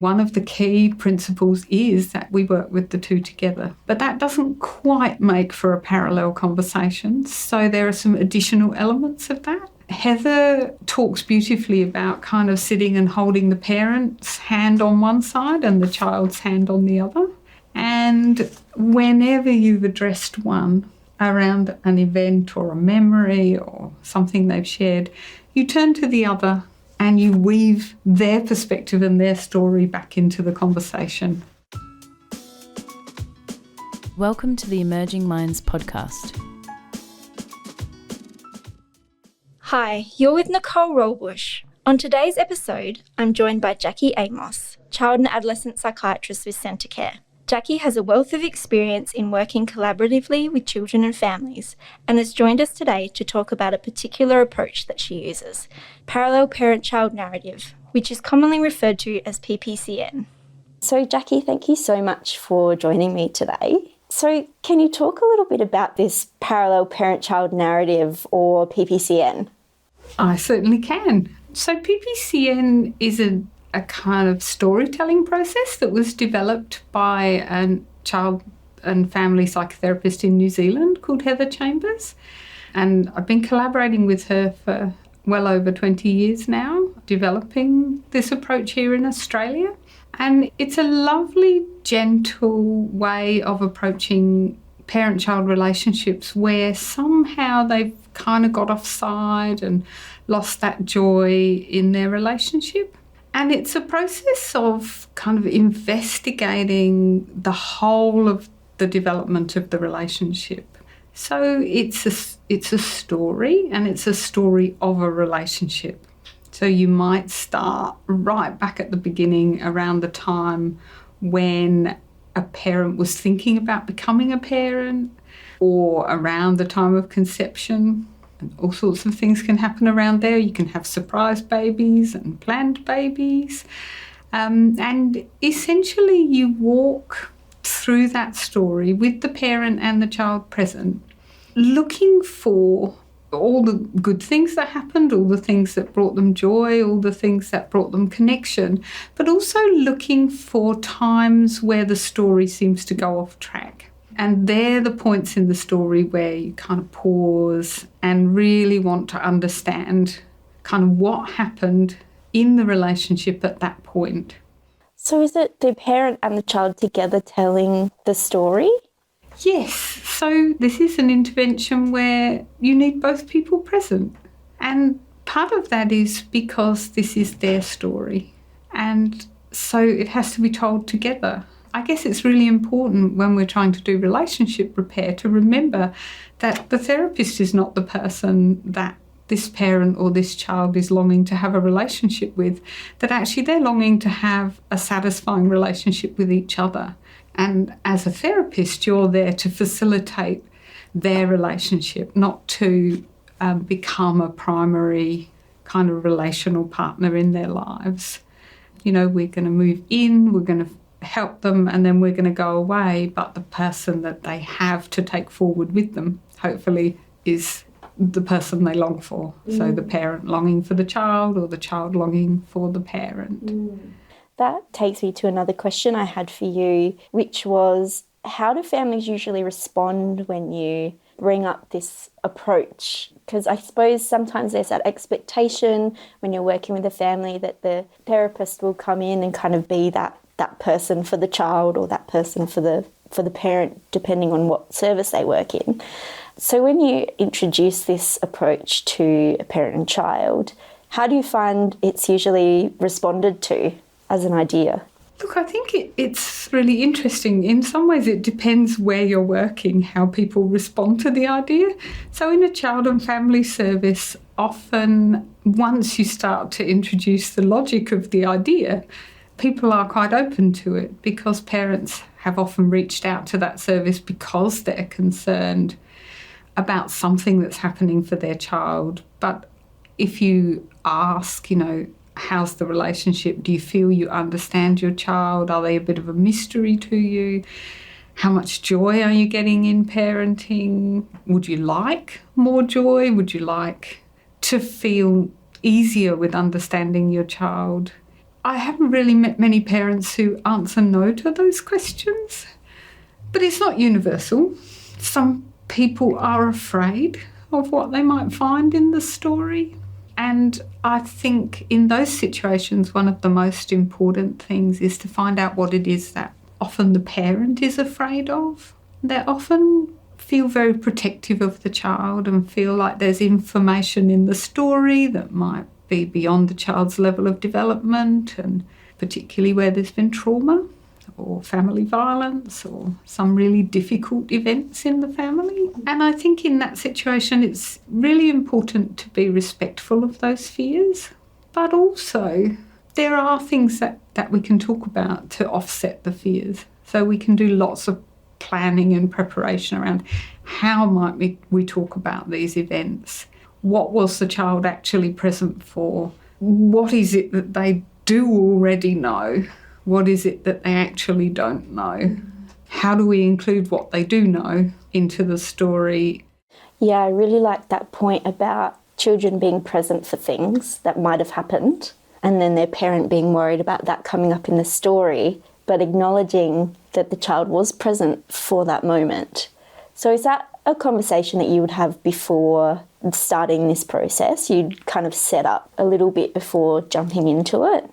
One of the key principles is that we work with the two together, but that doesn't quite make for a parallel conversation. So there are some additional elements of that. Heather talks beautifully about kind of sitting and holding the parent's hand on one side and the child's hand on the other. And whenever you've addressed one around an event or a memory or something they've shared, you turn to the other and you weave their perspective and their story back into the conversation. Welcome to the Emerging Minds podcast. Hi, you're with Nicole Rollbusch. On today's episode, I'm joined by Jackie Amos, Child and Adolescent Psychiatrist with Centacare. Jackie has a wealth of experience in working collaboratively with children and families and has joined us today to talk about a particular approach that she uses, parallel parent-child narrative, which is commonly referred to as PPCN. So Jackie, thank you so much for joining me today. So can you talk a little bit about this parallel parent-child narrative or PPCN? I certainly can. So PPCN is a kind of storytelling process that was developed by a child and family psychotherapist in New Zealand called Heather Chambers. And I've been collaborating with her for well over 20 years now, developing this approach here in Australia. And it's a lovely, gentle way of approaching parent-child relationships where somehow they've kind of got offside and lost that joy in their relationship. And it's a process of kind of investigating the whole of the development of the relationship. So it's a story, and it's a story of a relationship. So you might start right back at the beginning, around the time when a parent was thinking about becoming a parent, or around the time of conception. And all sorts of things can happen around there. You can have surprise babies and planned babies. And essentially you walk through that story with the parent and the child present, looking for all the good things that happened, all the things that brought them joy, all the things that brought them connection, but also looking for times where the story seems to go off track. And they're the points in the story where you kind of pause and really want to understand kind of what happened in the relationship at that point. So is it the parent and the child together telling the story? Yes. So this is an intervention where you need both people present. And part of that is because this is their story. And so it has to be told together. I guess it's really important when we're trying to do relationship repair to remember that the therapist is not the person that this parent or this child is longing to have a relationship with, that actually they're longing to have a satisfying relationship with each other. And as a therapist, you're there to facilitate their relationship, not to become a primary kind of relational partner in their lives. You know, we're going to move in, we're going to help them, and then we're going to go away, but the person that they have to take forward with them hopefully is the person they long for. So the parent longing for the child, or the child longing for the parent. That takes me to another question I had for you, which was, how do families usually respond when you bring up this approach? Because I suppose sometimes there's that expectation when you're working with a family that the therapist will come in and kind of be that person for the child, or that person for the parent, depending on what service they work in. So when you introduce this approach to a parent and child, how do you find it's usually responded to as an idea? Look, I think it's really interesting. In some ways, it depends where you're working, how people respond to the idea. So in a child and family service, often once you start to introduce the logic of the idea, people are quite open to it, because parents have often reached out to that service because they're concerned about something that's happening for their child. But if you ask, how's the relationship? Do you feel you understand your child? Are they a bit of a mystery to you? How much joy are you getting in parenting? Would you like more joy? Would you like to feel easier with understanding your child? I haven't really met many parents who answer no to those questions, but it's not universal. Some people are afraid of what they might find in the story. And I think in those situations, one of the most important things is to find out what it is that often the parent is afraid of. They often feel very protective of the child and feel like there's information in the story that might be beyond the child's level of development, and particularly where there's been trauma or family violence or some really difficult events in the family. And I think in that situation it's really important to be respectful of those fears, but also there are things that we can talk about to offset the fears. So we can do lots of planning and preparation around how might we talk about these events. What was the child actually present for? What is it that they do already know? What is it that they actually don't know? How do we include what they do know into the story? Yeah, I really like that point about children being present for things that might have happened and then their parent being worried about that coming up in the story, but acknowledging that the child was present for that moment. So is that a conversation that you would have before starting this process? You'd kind of set up a little bit before jumping into it?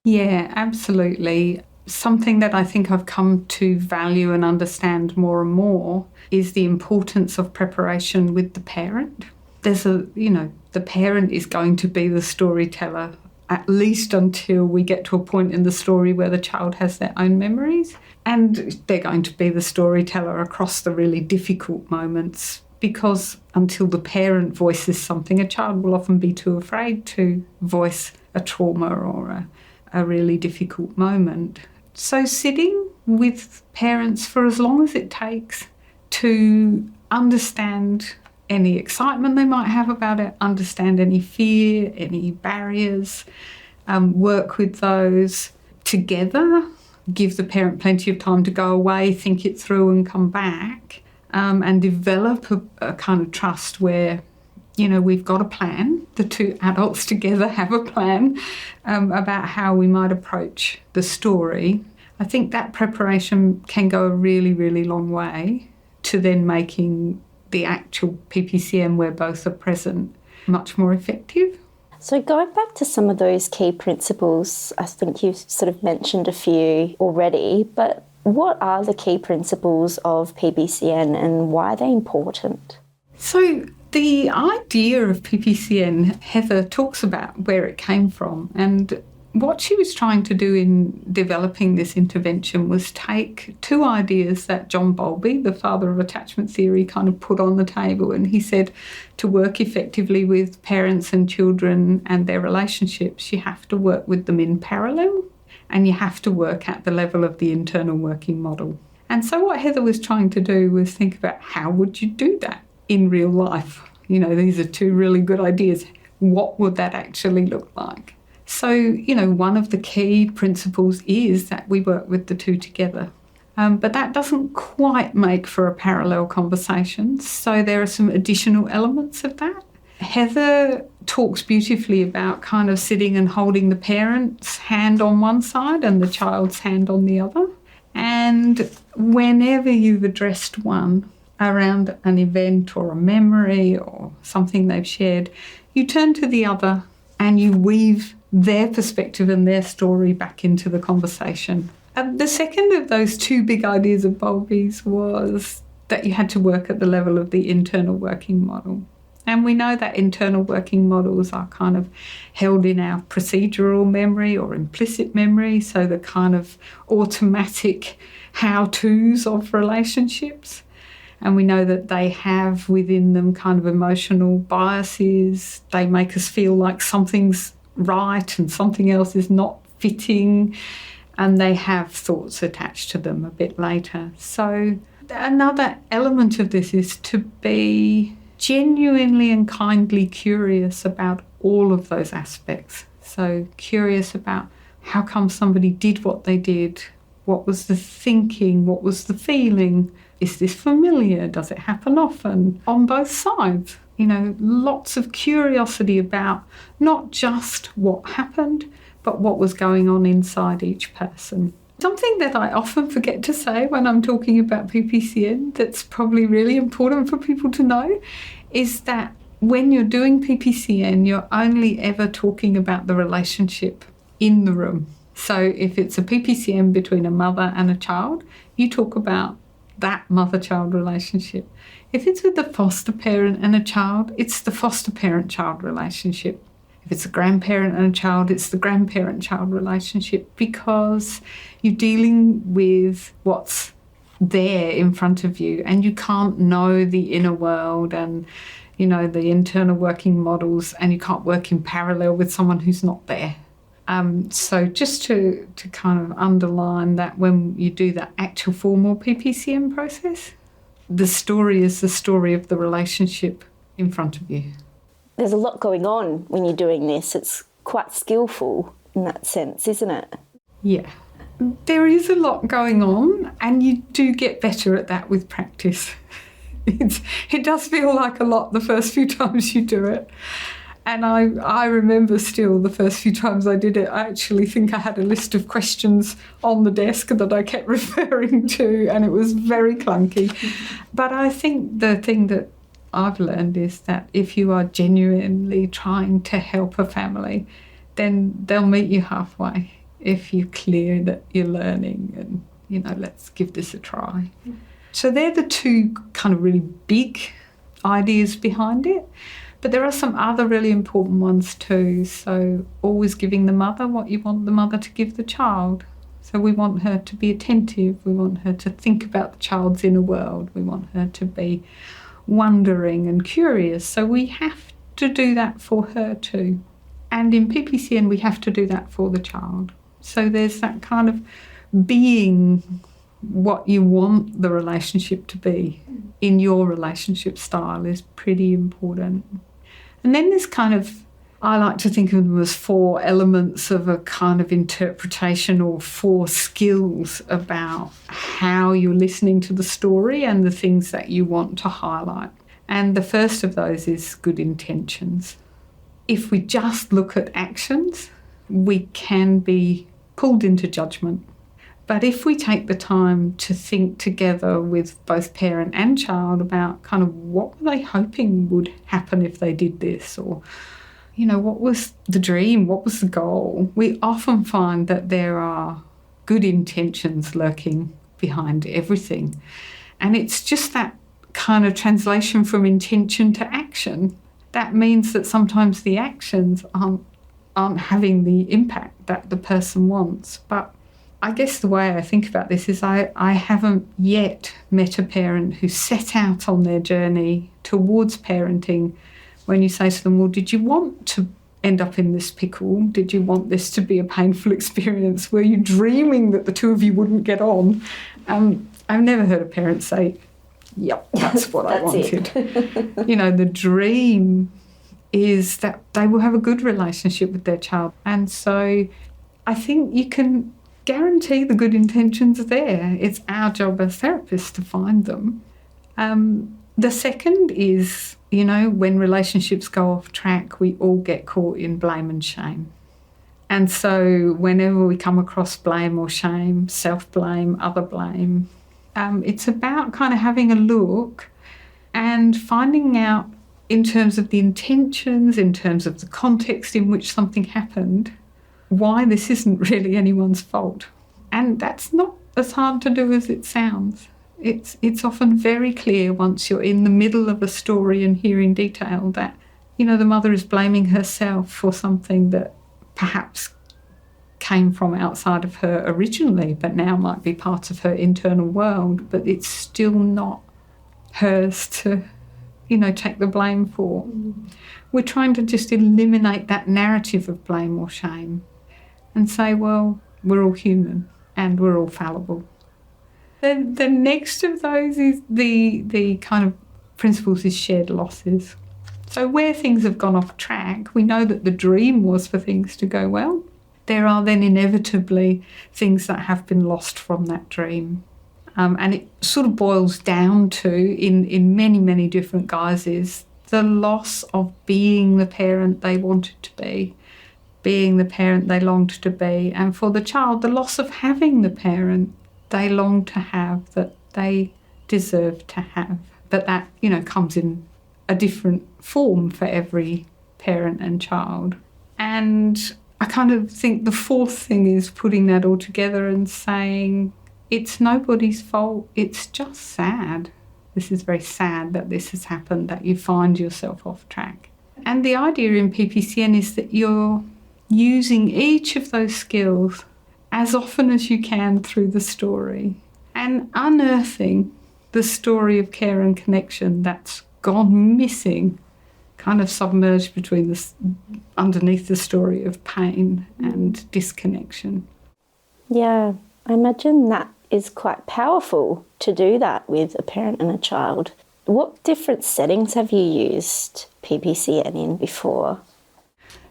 Yeah, absolutely. Something that I think I've come to value and understand more and more is the importance of preparation with the parent. The parent is going to be the storyteller, at least until we get to a point in the story where the child has their own memories. And they're going to be the storyteller across the really difficult moments, because until the parent voices something, a child will often be too afraid to voice a trauma or a really difficult moment. So sitting with parents for as long as it takes to understand any excitement they might have about it, understand any fear, any barriers, work with those together, give the parent plenty of time to go away, think it through and come back, and develop a kind of trust where, we've got a plan. The two adults together have a plan about how we might approach the story. I think that preparation can go a really, really long way to then making the actual PPCN, where both are present, much more effective. So going back to some of those key principles, I think you've sort of mentioned a few already, but what are the key principles of PPCN and why are they important? So the idea of PPCN, Heather talks about where it came from, and what she was trying to do in developing this intervention was take two ideas that John Bowlby, the father of attachment theory, kind of put on the table. And he said to work effectively with parents and children and their relationships, you have to work with them in parallel and you have to work at the level of the internal working model. And so what Heather was trying to do was think about how would you do that in real life? These are two really good ideas. What would that actually look like? So, one of the key principles is that we work with the two together. But that doesn't quite make for a parallel conversation. So there are some additional elements of that. Heather talks beautifully about kind of sitting and holding the parent's hand on one side and the child's hand on the other. And whenever you've addressed one around an event or a memory or something they've shared, you turn to the other and you weave their perspective and their story back into the conversation. The second of those two big ideas of Bowlby's was that you had to work at the level of the internal working model. And we know that internal working models are kind of held in our procedural memory or implicit memory, so the kind of automatic how-tos of relationships. And we know that they have within them kind of emotional biases. They make us feel like something's right and something else is not fitting, and they have thoughts attached to them a bit later. So another element of this is to be genuinely and kindly curious about all of those aspects. So curious about how come somebody did what they did, what was the thinking, what was the feeling, is this familiar, does it happen often, on both sides. Lots of curiosity about not just what happened, but what was going on inside each person. Something that I often forget to say when I'm talking about PPCN that's probably really important for people to know is that when you're doing PPCN, you're only ever talking about the relationship in the room. So if it's a PPCN between a mother and a child, you talk about that mother-child relationship. If it's with a foster parent and a child, it's the foster parent-child relationship. If it's a grandparent and a child, it's the grandparent-child relationship, because you're dealing with what's there in front of you and you can't know the inner world and, you know, the internal working models, and you can't work in parallel with someone who's not there. So just to kind of underline that when you do the actual formal PPCN process, the story is the story of the relationship in front of you. There's a lot going on when you're doing this. It's quite skillful in that sense, isn't it? Yeah. There is a lot going on, and you do get better at that with practice. It does feel like a lot the first few times you do it. And I remember still the first few times I did it, I actually think I had a list of questions on the desk that I kept referring to, and it was very clunky. But I think the thing that I've learned is that if you are genuinely trying to help a family, then they'll meet you halfway if you're clear that you're learning and, you know, let's give this a try. So they're the two kind of really big ideas behind it. But there are some other really important ones too. So always giving the mother what you want the mother to give the child. So we want her to be attentive. We want her to think about the child's inner world. We want her to be wondering and curious. So we have to do that for her too. And in PPCN, we have to do that for the child. So there's that kind of being what you want the relationship to be in your relationship style is pretty important. And then there's kind of, I like to think of them as 4 elements of a kind of interpretation, or 4 skills about how you're listening to the story and the things that you want to highlight. And the first of those is good intentions. If we just look at actions, we can be pulled into judgment. But if we take the time to think together with both parent and child about kind of what were they hoping would happen if they did this, or, you know, what was the dream, what was the goal, we often find that there are good intentions lurking behind everything. And it's just that kind of translation from intention to action. That means that sometimes the actions aren't having the impact that the person wants. But I guess the way I think about this is I haven't yet met a parent who set out on their journey towards parenting when you say to them, well, did you want to end up in this pickle? Did you want this to be a painful experience? Were you dreaming that the two of you wouldn't get on? I've never heard a parent say, yep, that's what I wanted. You know, the dream is that they will have a good relationship with their child. And so I think you can guarantee the good intentions are there. It's our job as therapists to find them. The second is, you know, when relationships go off track, we all get caught in blame and shame. And so whenever we come across blame or shame, self-blame, other blame, it's about kind of having a look and finding out in terms of the intentions, in terms of the context in which something happened, why this isn't really anyone's fault. And that's not as hard to do as it sounds. It's often very clear once you're in the middle of a story and hearing detail that, you know, the mother is blaming herself for something that perhaps came from outside of her originally, but now might be part of her internal world, but it's still not hers to, you know, take the blame for. We're trying to just eliminate that narrative of blame or shame and say, well, we're all human and we're all fallible. Then the next of those is the kind of principles is shared losses. So where things have gone off track, we know that the dream was for things to go well. There are then inevitably things that have been lost from that dream. And it sort of boils down to, in many, many different guises, the loss of being the parent they wanted to be, being the parent they longed to be, and for the child, the loss of having the parent they long to have, that they deserve to have. But that, comes in a different form for every parent and child. And I kind of think the fourth thing is putting that all together and saying, it's nobody's fault, it's just sad. This is very sad that this has happened, that you find yourself off track. And the idea in PPCN is that you're using each of those skills as often as you can through the story and unearthing the story of care and connection that's gone missing, kind of submerged underneath the story of pain and disconnection. Yeah, I imagine that is quite powerful to do that with a parent and a child. What different settings have you used PPCN in before?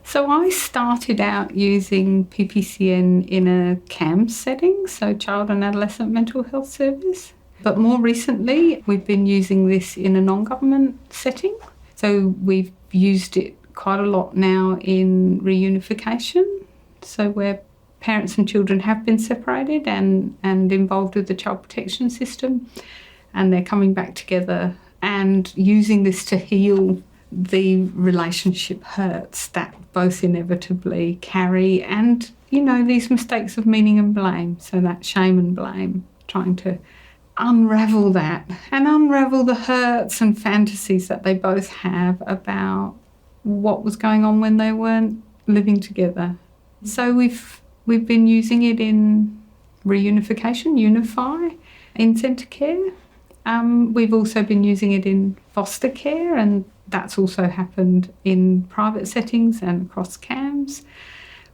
So I started out using PPCN in a CAM setting, so Child and Adolescent Mental Health Service. But more recently, we've been using this in a non-government setting. So we've used it quite a lot now in reunification, so where parents and children have been separated and involved with the child protection system, and they're coming back together and using this to heal the relationship hurts that both inevitably carry, and, these mistakes of meaning and blame, so that shame and blame, trying to unravel that and unravel the hurts and fantasies that they both have about what was going on when they weren't living together. So we've been using it in reunification, Unify, in Centacare. We've also been using it in foster care, and that's also happened in private settings and across CAMS,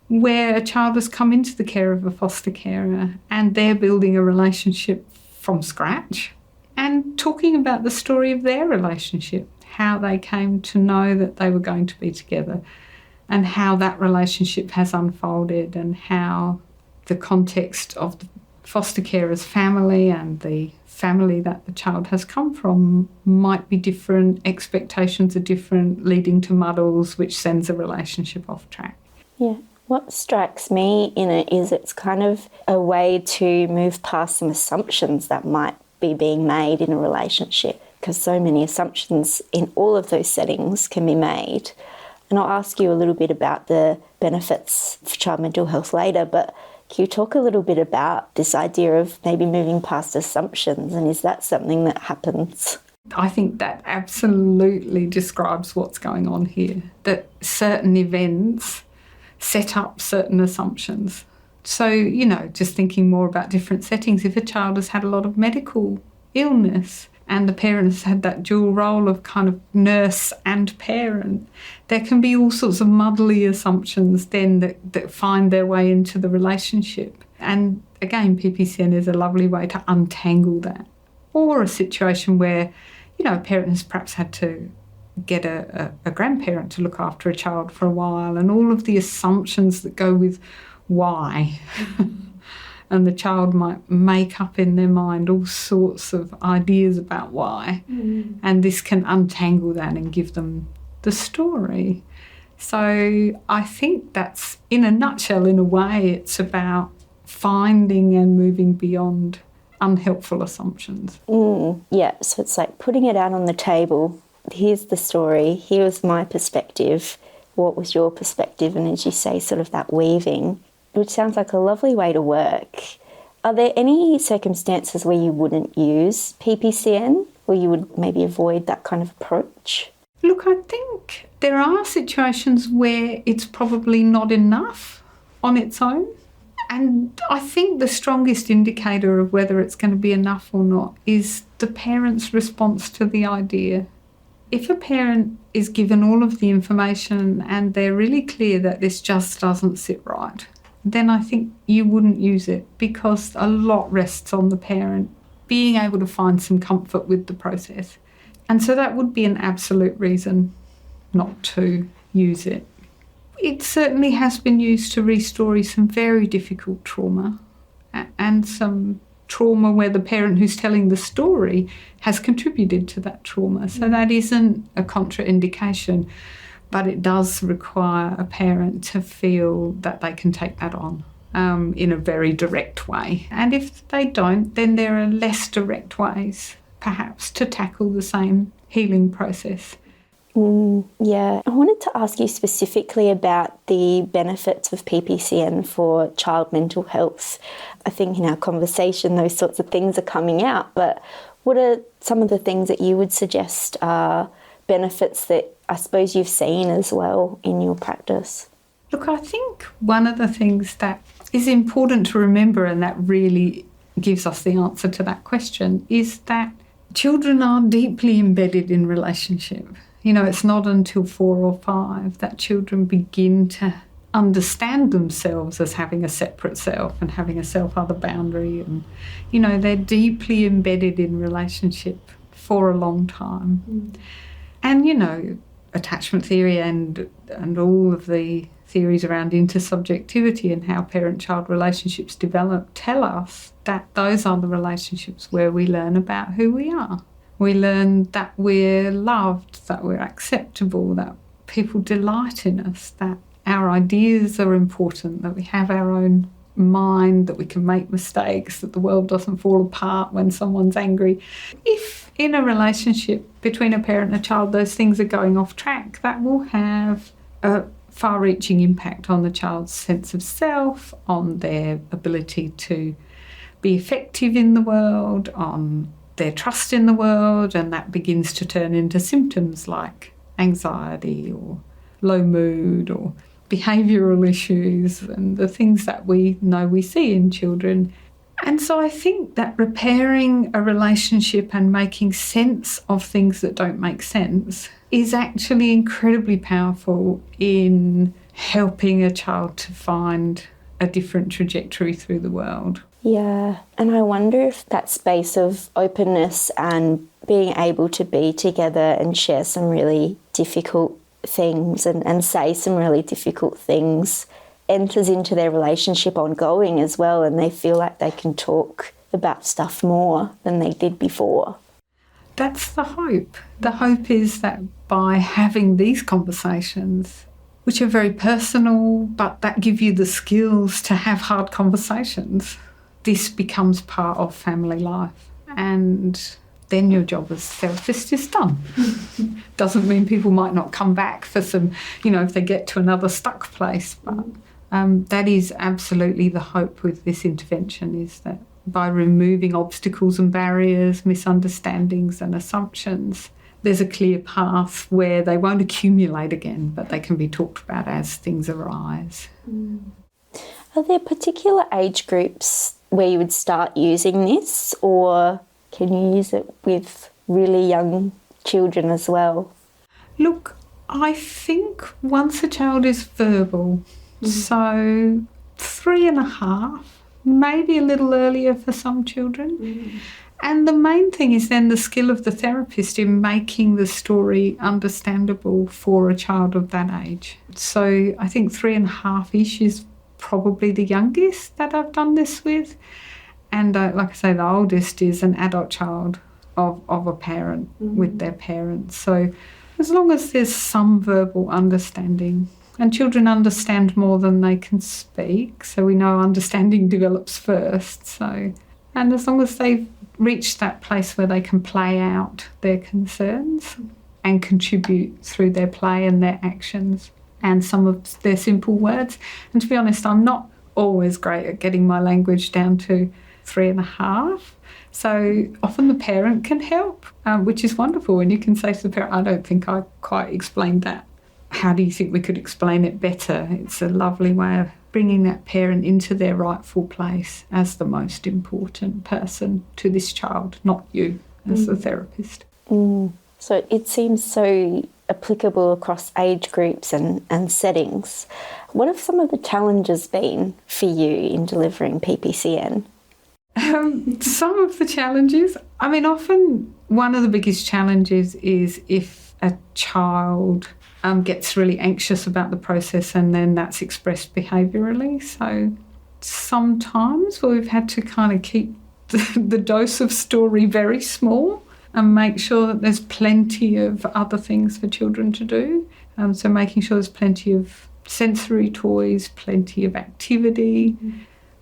where a child has come into the care of a foster carer and they're building a relationship from scratch and talking about the story of their relationship, how they came to know that they were going to be together and how that relationship has unfolded, and how the context of the foster carer's family and the family that the child has come from might be different, expectations are different, leading to muddles, which sends a relationship off track. Yeah. What strikes me in it is it's kind of a way to move past some assumptions that might be being made in a relationship, because so many assumptions in all of those settings can be made. And I'll ask you a little bit about the benefits for child mental health later, but can you talk a little bit about this idea of maybe moving past assumptions, and is that something that happens? I think that absolutely describes what's going on here, that certain events set up certain assumptions. So, just thinking more about different settings, if a child has had a lot of medical illness and the parents had that dual role of kind of nurse and parent, there can be all sorts of muddly assumptions then that find their way into the relationship. And again, PPCN is a lovely way to untangle that. Or a situation where, a parent has perhaps had to get a grandparent to look after a child for a while, and all of the assumptions that go with why. And the child might make up in their mind all sorts of ideas about why. And this can untangle that and give them the story. So I think that's, in a nutshell, in a way, it's about finding and moving beyond unhelpful assumptions. Yeah, so it's like putting it out on the table. Here's the story, here's my perspective, what was your perspective, and as you say, sort of that weaving, which sounds like a lovely way to work. Are there any circumstances where you wouldn't use PPCN, where you would maybe avoid that kind of approach? Look, I think there are situations where it's probably not enough on its own. And I think the strongest indicator of whether it's going to be enough or not is the parent's response to the idea. If a parent is given all of the information and they're really clear that this just doesn't sit right, then I think you wouldn't use it, because a lot rests on the parent being able to find some comfort with the process. And so that would be an absolute reason not to use it. It certainly has been used to restory some very difficult trauma, and some trauma where the parent who's telling the story has contributed to that trauma. So that isn't a contraindication. But it does require a parent to feel that they can take that on in a very direct way. And if they don't, then there are less direct ways, perhaps, to tackle the same healing process. Yeah, I wanted to ask you specifically about the benefits of PPCN for child mental health. I think in our conversation those sorts of things are coming out, but what are some of the things that you would suggest are benefits that I suppose you've seen as well in your practice? Look, I think one of the things that is important to remember, and that really gives us the answer to that question, is that children are deeply embedded in relationship. You know, it's not until 4 or 5 that children begin to understand themselves as having a separate self and having a self-other boundary. And, you know, they're deeply embedded in relationship for a long time. And, you know, attachment theory and all of the theories around intersubjectivity and how parent-child relationships develop tell us that those are the relationships where we learn about who we are. We learn that we're loved, that we're acceptable, that people delight in us, that our ideas are important, that we have our own mind, that we can make mistakes, that the world doesn't fall apart when someone's angry. If in a relationship between a parent and a child those things are going off track, that will have a far-reaching impact on the child's sense of self, on their ability to be effective in the world, on their trust in the world, and that begins to turn into symptoms like anxiety or low mood or behavioural issues and the things that we know we see in children. And so I think that repairing a relationship and making sense of things that don't make sense is actually incredibly powerful in helping a child to find a different trajectory through the world. Yeah, and I wonder if that space of openness and being able to be together and share some really difficult things and say some really difficult things enters into their relationship ongoing as well, and they feel like they can talk about stuff more than they did before. That's the hope. The hope is that by having these conversations, which are very personal, but that give you the skills to have hard conversations, this becomes part of family life. And then your job as therapist is done. Doesn't mean people might not come back for some, you know, if they get to another stuck place. But that is absolutely the hope with this intervention, is that by removing obstacles and barriers, misunderstandings and assumptions, there's a clear path where they won't accumulate again, but they can be talked about as things arise. Are there particular age groups where you would start using this, or can you use it with really young children as well? Look, I think once a child is verbal, so 3.5, maybe a little earlier for some children. And the main thing is then the skill of the therapist in making the story understandable for a child of that age. So I think 3.5-ish is probably the youngest that I've done this with. And like I say, the oldest is an adult child of a parent with their parents. So as long as there's some verbal understanding, and children understand more than they can speak, so we know understanding develops first. So, and as long as they've reached that place where they can play out their concerns and contribute through their play and their actions and some of their simple words. And to be honest, I'm not always great at getting my language down to 3.5. So often the parent can help, which is wonderful. And you can say to the parent, I don't think I quite explained that. How do you think we could explain it better? It's a lovely way of bringing that parent into their rightful place as the most important person to this child, not you as the therapist. So it seems so applicable across age groups and settings. What have some of the challenges been for you in delivering PPCN? Some of the challenges, I mean, often one of the biggest challenges is if a child gets really anxious about the process and then that's expressed behaviourally. So sometimes we've had to kind of keep the dose of story very small and make sure that there's plenty of other things for children to do. So making sure there's plenty of sensory toys, plenty of activity.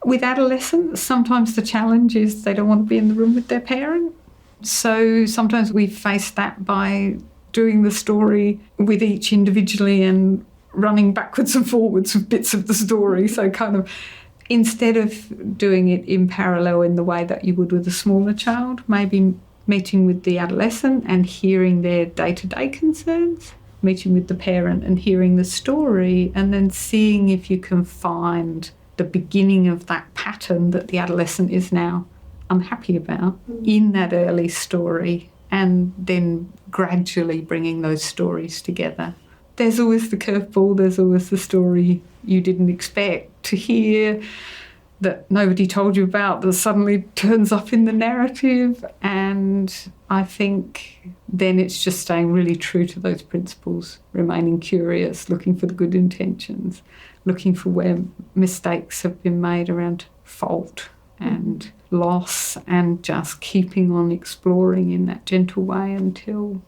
With adolescents, sometimes the challenge is they don't want to be in the room with their parent. So sometimes we face that by doing the story with each individually and running backwards and forwards with bits of the story. So kind of instead of doing it in parallel in the way that you would with a smaller child, maybe meeting with the adolescent and hearing their day-to-day concerns, meeting with the parent and hearing the story, and then seeing if you can find the beginning of that pattern that the adolescent is now unhappy about in that early story, and then gradually bringing those stories together. There's always the curveball, there's always the story you didn't expect to hear, that nobody told you about, that suddenly turns up in the narrative. And I think then it's just staying really true to those principles, remaining curious, looking for the good intentions, looking for where mistakes have been made around fault and loss, and just keeping on exploring in that gentle way until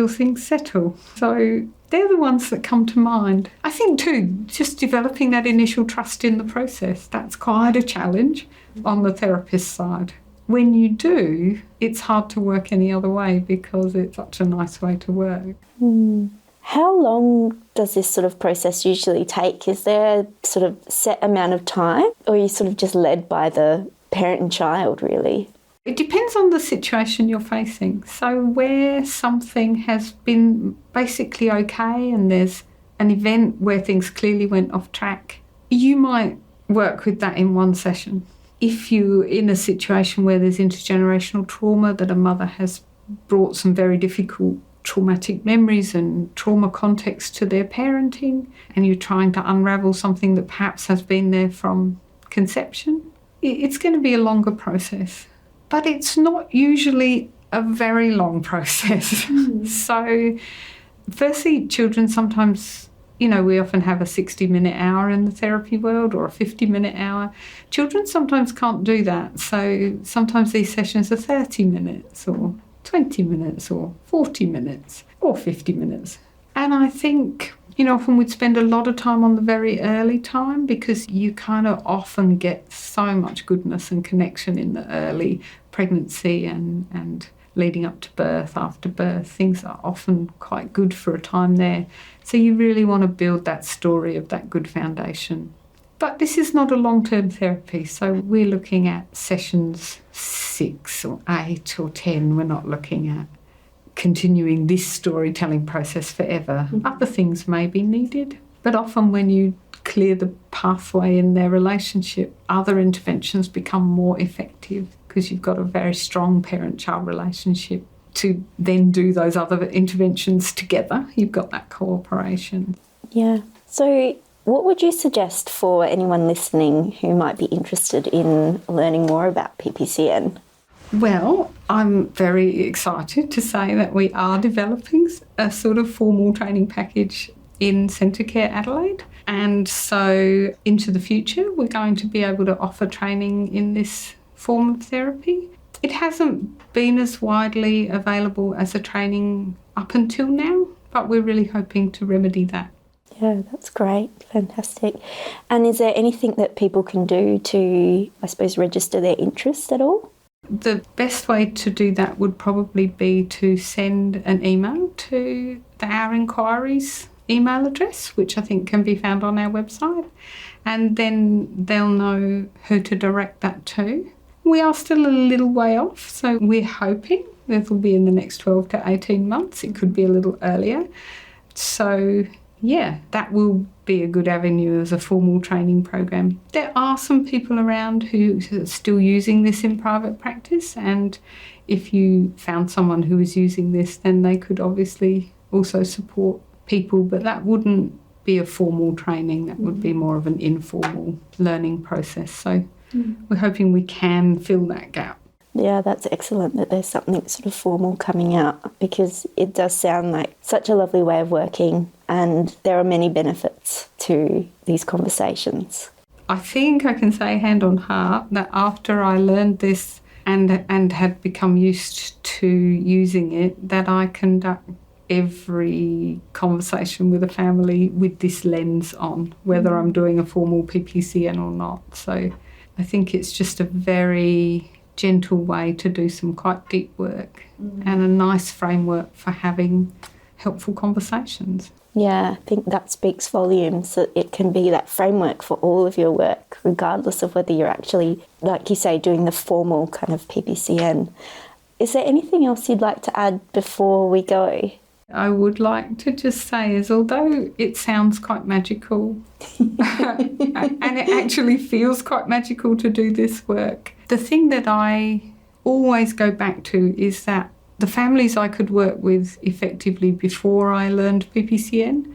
things settle. So they're the ones that come to mind. I think too, just developing that initial trust in the process, that's quite a challenge on the therapist side. When you do, it's hard to work any other way because it's such a nice way to work. How long does this sort of process usually take? Is there a sort of set amount of time, or are you sort of just led by the parent and child, really? It depends on the situation you're facing. So where something has been basically okay and there's an event where things clearly went off track, you might work with that in one session. If you're in a situation where there's intergenerational trauma, that a mother has brought some very difficult traumatic memories and trauma context to their parenting, and you're trying to unravel something that perhaps has been there from conception, it's going to be a longer process. But it's not usually a very long process. So firstly, children sometimes, we often have a 60-minute hour in the therapy world or a 50-minute hour. Children sometimes can't do that. So sometimes these sessions are 30 minutes or 20 minutes or 40 minutes or 50 minutes. And I think, often we'd spend a lot of time on the very early time because you kind of often get so much goodness and connection in the early pregnancy and leading up to birth, after birth. Things are often quite good for a time there. So you really want to build that story of that good foundation. But this is not a long-term therapy, so we're looking at sessions 6 or 8 or 10. We're not looking at continuing this storytelling process forever. Other things may be needed, but often when you clear the pathway in their relationship, other interventions become more effective because you've got a very strong parent-child relationship to then do those other interventions together. You've got that cooperation. Yeah. So what would you suggest for anyone listening who might be interested in learning more about PPCN? Well, I'm very excited to say that we are developing a sort of formal training package in Centacare Adelaide. And so into the future, we're going to be able to offer training in this form of therapy. It hasn't been as widely available as a training up until now, but we're really hoping to remedy that. Yeah, that's great. Fantastic. And is there anything that people can do to, I suppose, register their interest at all? The best way to do that would probably be to send an email to Our Inquiries email address, which I think can be found on our website, and then they'll know who to direct that to. We are still a little way off, so we're hoping that will be in the next 12 to 18 months. It could be a little earlier. So yeah, that will be a good avenue as a formal training program. There are some people around who are still using this in private practice, and if you found someone who was using this, then they could obviously also support people, but that wouldn't be a formal training. That would be more of an informal learning process. So we're hoping we can fill that gap. Yeah, that's excellent that there's something sort of formal coming out, because it does sound like such a lovely way of working, and there are many benefits to these conversations. I think I can say hand on heart that after I learned this and had become used to using it, that I conduct every conversation with a family with this lens on, whether I'm doing a formal PPCN or not. So I think it's just a very gentle way to do some quite deep work and a nice framework for having helpful conversations. Yeah, I think that speaks volumes, that it can be that framework for all of your work, regardless of whether you're actually, like you say, doing the formal kind of PPCN. Is there anything else you'd like to add before we go? I would like to just say is, although it sounds quite magical and it actually feels quite magical to do this work, the thing that I always go back to is that the families I could work with effectively before I learned PPCN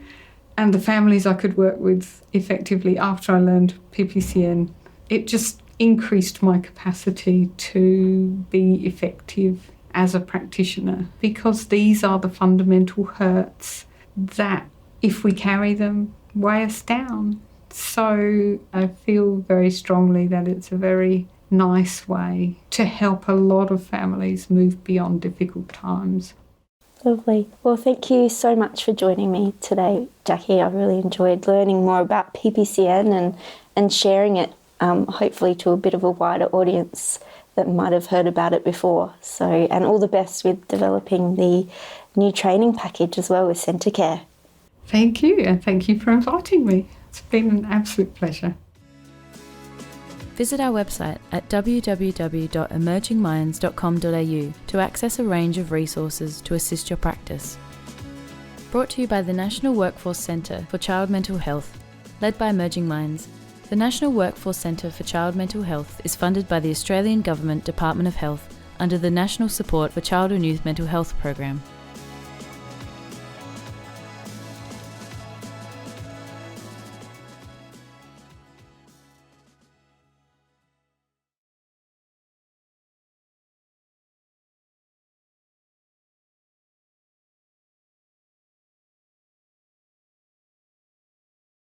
and the families I could work with effectively after I learned PPCN, it just increased my capacity to be effective as a practitioner, because these are the fundamental hurts that, if we carry them, weigh us down. So I feel very strongly that it's a very nice way to help a lot of families move beyond difficult times. Lovely. Well, thank you so much for joining me today, Jackie. I really enjoyed learning more about PPCN and sharing it, hopefully to a bit of a wider audience that might have heard about it before. So, and all the best with developing the new training package as well with Centacare. Thank you, and thank you for inviting me. It's been an absolute pleasure. Visit our website at www.emergingminds.com.au to access a range of resources to assist your practice. Brought to you by the National Workforce Centre for Child Mental Health, led by Emerging Minds. The National Workforce Centre for Child Mental Health is funded by the Australian Government Department of Health under the National Support for Child and Youth Mental Health Program.